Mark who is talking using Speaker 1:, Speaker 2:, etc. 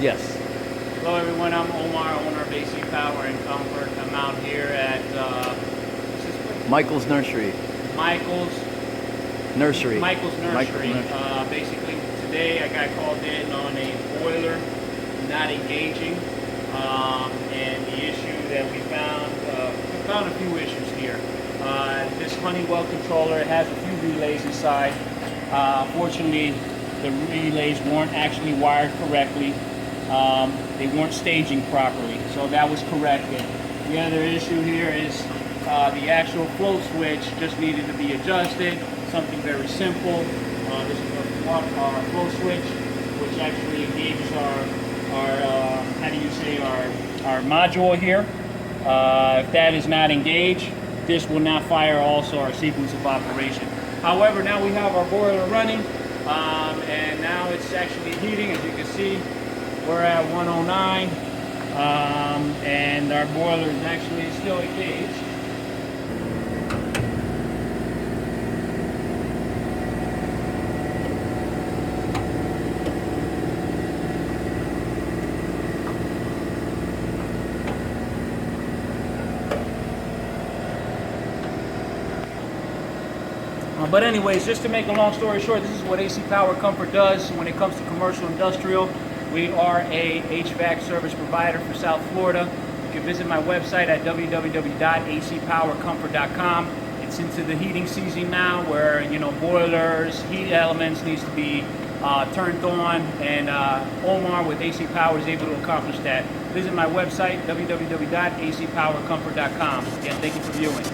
Speaker 1: Yes.
Speaker 2: Hello everyone, I'm Omar, owner of AC Power and Comfort. I'm out here at what's this place?
Speaker 1: Michael's Nursery.
Speaker 2: Michael's
Speaker 1: Nursery.
Speaker 2: Nursery. Basically today I got called in on a boiler not engaging, and the issue that we found a few issues here. This Honeywell controller has a few relays inside. Fortunately, the relays weren't actually wired correctly. They weren't staging properly, so that was corrected. The other issue here is the actual float switch just needed to be adjusted. Something very simple. This is our float switch, which actually engages our module here. If that is not engaged, this will not fire also our sequence of operation. However, now we have our boiler running, and now it's actually heating. As you can see, we're at 109, and our boiler is actually still engaged. But anyways, just to make a long story short, this is what AC Power Comfort does when it comes to commercial industrial. We are a HVAC service provider for South Florida. You can visit my website at www.acpowercomfort.com. It's into the heating season now, where boilers, heat elements needs to be turned on, and Omar with AC Power is able to accomplish that. Visit my website www.acpowercomfort.com. Again, thank you for viewing.